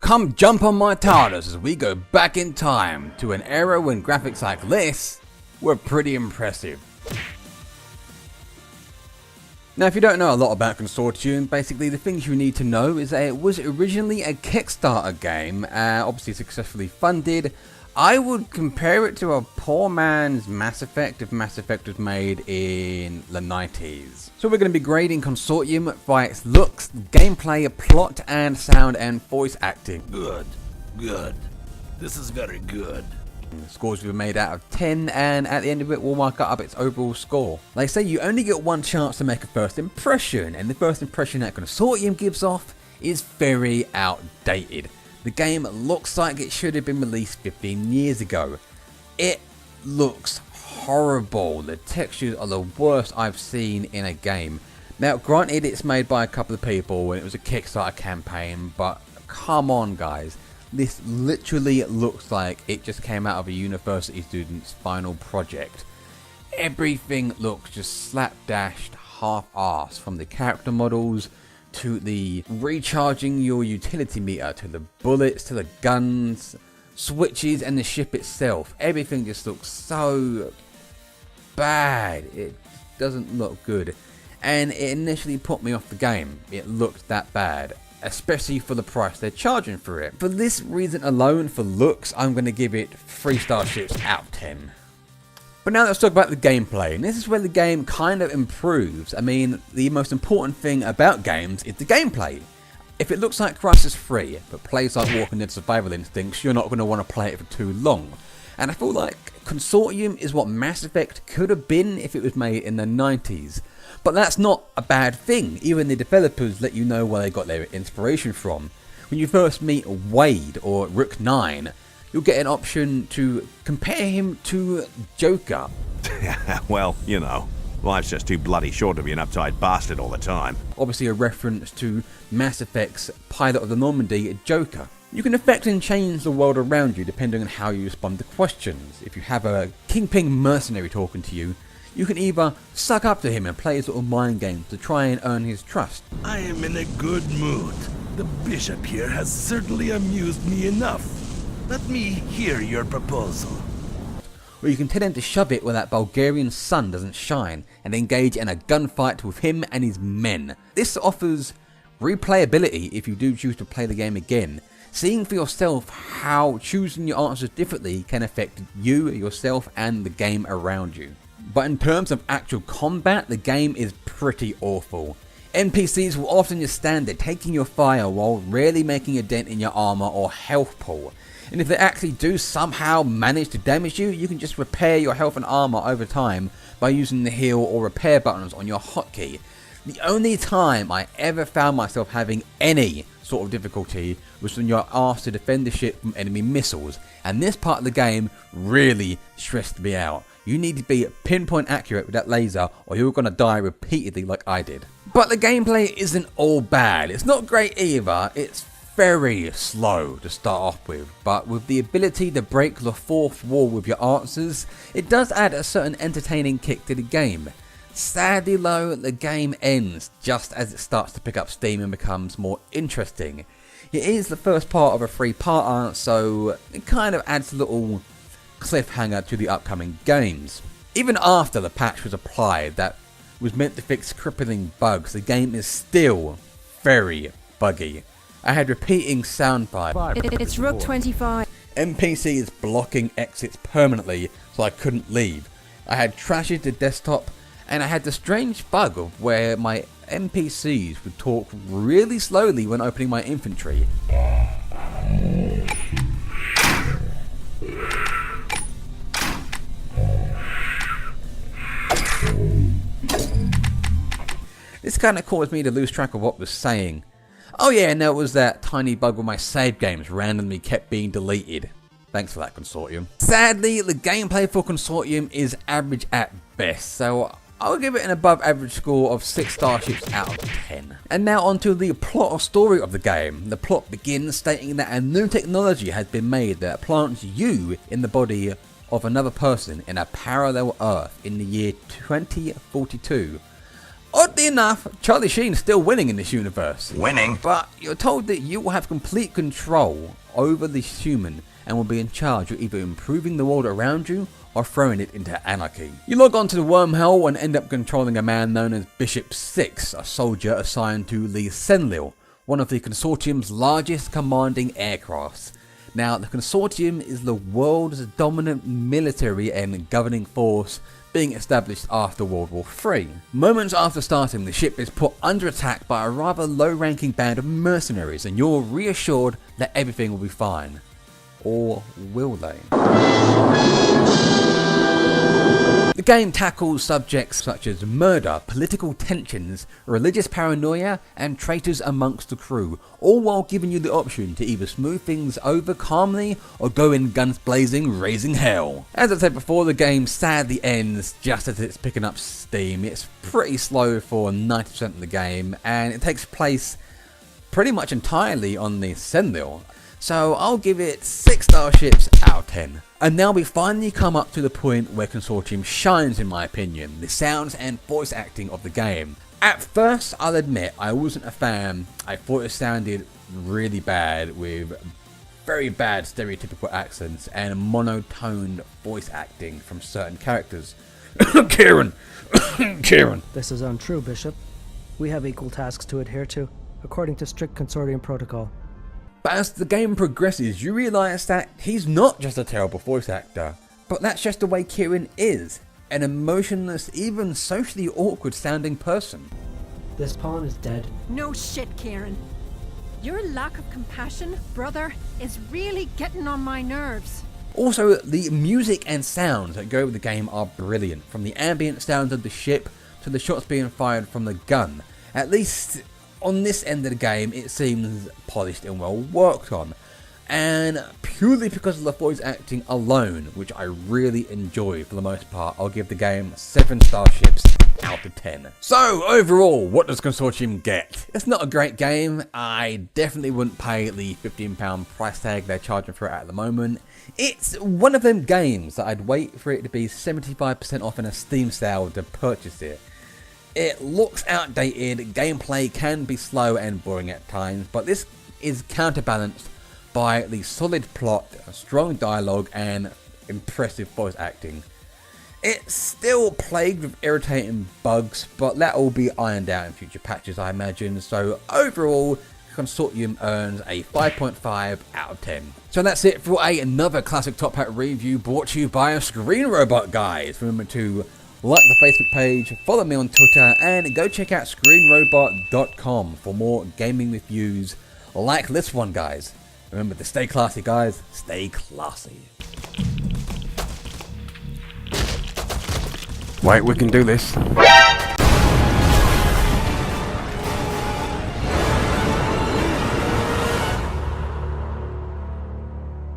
come jump on my TARDIS as we go back in time to an era when graphics like this were pretty impressive. Now, if you don't know a lot about Consortium, basically the things you need to know is that it was originally a Kickstarter game, obviously successfully funded. I would compare it to a poor man's Mass Effect if Mass Effect was made in the 90s. So we're going to be grading Consortium by its looks, gameplay, plot and sound and voice acting. Good. This is very good. Scores will be made out of 10, and at the end of it we'll mark up its overall score. They say you only get one chance to make a first impression, and the first impression that Consortium gives off is very outdated. The game looks like it should have been released 15 years ago. It looks horrible. The textures are the worst I've seen in a game. Now granted, it's made by a couple of people and it was a Kickstarter campaign, but come on guys. This literally looks like it just came out of a university student's final project. Everything looks just slapdashed, half-assed, from the character models to the recharging your utility meter, to the bullets, to the guns, switches and the ship itself. Everything just looks so bad. It doesn't look good. And it initially put me off the game. It looked that bad, especially for the price they're charging for it. For this reason alone, for looks, I'm going to give it 3 starships out of 10. But now let's talk about the gameplay, and this is where the game kind of improves. I mean, the most important thing about games is the gameplay. If it looks like Crisis 3, but plays like Walking Dead Survival Instincts, you're not going to want to play it for too long. And I feel like Consortium is what Mass Effect could have been if it was made in the 90s. But that's not a bad thing. Even the developers let you know where they got their inspiration from. When you first meet Wade or Rook 9, you'll get an option to compare him to Joker. Well, you know, life's just too bloody short to be an uptight bastard all the time. Obviously a reference to Mass Effect's Pilot of the Normandy, Joker. You can affect and change the world around you depending on how you respond to questions. If you have a Kingpin mercenary talking to you, you can either suck up to him and play his little mind games to try and earn his trust. I am in a good mood. The bishop here has certainly amused me enough. Let me hear your proposal. Or you can tell him to shove it where that Bulgarian sun doesn't shine and engage in a gunfight with him and his men. This offers replayability if you do choose to play the game again, seeing for yourself how choosing your answers differently can affect you, yourself and the game around you. But in terms of actual combat, the game is pretty awful. NPCs will often just stand there taking your fire while rarely making a dent in your armor or health pool. And if they actually do somehow manage to damage you, you can just repair your health and armor over time by using the heal or repair buttons on your hotkey. The only time I ever found myself having any sort of difficulty was when you're asked to defend the ship from enemy missiles, and this part of the game really stressed me out. You need to be pinpoint accurate with that laser or you're going to die repeatedly like I did. But the gameplay isn't all bad. It's not great either. It's very slow to start off with, but with the ability to break the fourth wall with your answers, it does add a certain entertaining kick to the game. Sadly though, the game ends just as it starts to pick up steam and becomes more interesting. It is the first part of a 3-parter, so it kind of adds a little cliffhanger to the upcoming games. Even after the patch was applied that was meant to fix crippling bugs, the game is still very buggy. I had repeating sound bites. It's Rook 25. NPCs blocking exits permanently so I couldn't leave. I had trashed the desktop, and I had the strange bug of where my NPCs would talk really slowly when opening my inventory. This kind of caused me to lose track of what was saying. Oh yeah, and there was that tiny bug where my save games randomly kept being deleted. Thanks for that, Consortium. Sadly, the gameplay for Consortium is average at best, so I'll give it an above average score of 6 starships out of 10. And now onto the plot or story of the game. The plot begins stating that a new technology has been made that plants you in the body of another person in a parallel Earth in the year 2042. Oddly Oddly enough, Charlie Sheen's still winning in this universe. Winning? But you're told that you will have complete control over the human and will be in charge of either improving the world around you or throwing it into anarchy. You log on to the wormhole and end up controlling a man known as Bishop 6, a soldier assigned to the Senlil, one of the Consortium's largest commanding aircrafts. Now, the Consortium is the world's dominant military and governing force, being established after World War III. Moments after starting, the ship is put under attack by a rather low-ranking band of mercenaries, and you're reassured that everything will be fine. Or will they? The game tackles subjects such as murder, political tensions, religious paranoia, and traitors amongst the crew, all while giving you the option to either smooth things over calmly or go in guns blazing, raising hell. As I said before, the game sadly ends just as it's picking up steam. It's pretty slow for 90% of the game, and it takes place pretty much entirely on the Senlil. So I'll give it 6 starships out of 10. And now we finally come up to the point where Consortium shines in my opinion, the sounds and voice acting of the game. At first, I'll admit, I wasn't a fan. I thought it sounded really bad with very bad stereotypical accents and monotone voice acting from certain characters. Kieran! Kieran! This is untrue, Bishop. We have equal tasks to adhere to, according to strict Consortium protocol. But as the game progresses, you realise that he's not just a terrible voice actor, but that's just the way Kieran is, an emotionless, even socially awkward sounding person. This pawn is dead. No shit, Kieran. Your lack of compassion, brother, is really getting on my nerves. Also, the music and sounds that go with the game are brilliant, from the ambient sounds of the ship to the shots being fired from the gun. At least on this end of the game, it seems polished and well worked on. And purely because of the voice acting alone, which I really enjoy for the most part, I'll give the game 7 starships out of 10. So overall, what does Consortium get? It's not a great game. I definitely wouldn't pay the £15 price tag they're charging for it at the moment. It's one of them games that I'd wait for it to be 75% off in a Steam sale to purchase it. It looks outdated, gameplay can be slow and boring at times, but this is counterbalanced by the solid plot, strong dialogue, and impressive voice acting. It's still plagued with irritating bugs, but that will be ironed out in future patches, I imagine. So overall, Consortium earns a 5.5 out of 10. So that's it for another classic Top Hat review brought to you by Screen Robot, guys. Remember to like the Facebook page, follow me on Twitter, and go check out screenrobot.com for more gaming reviews like this one, guys. Remember to stay classy, guys. Stay classy. Wait, we can do this.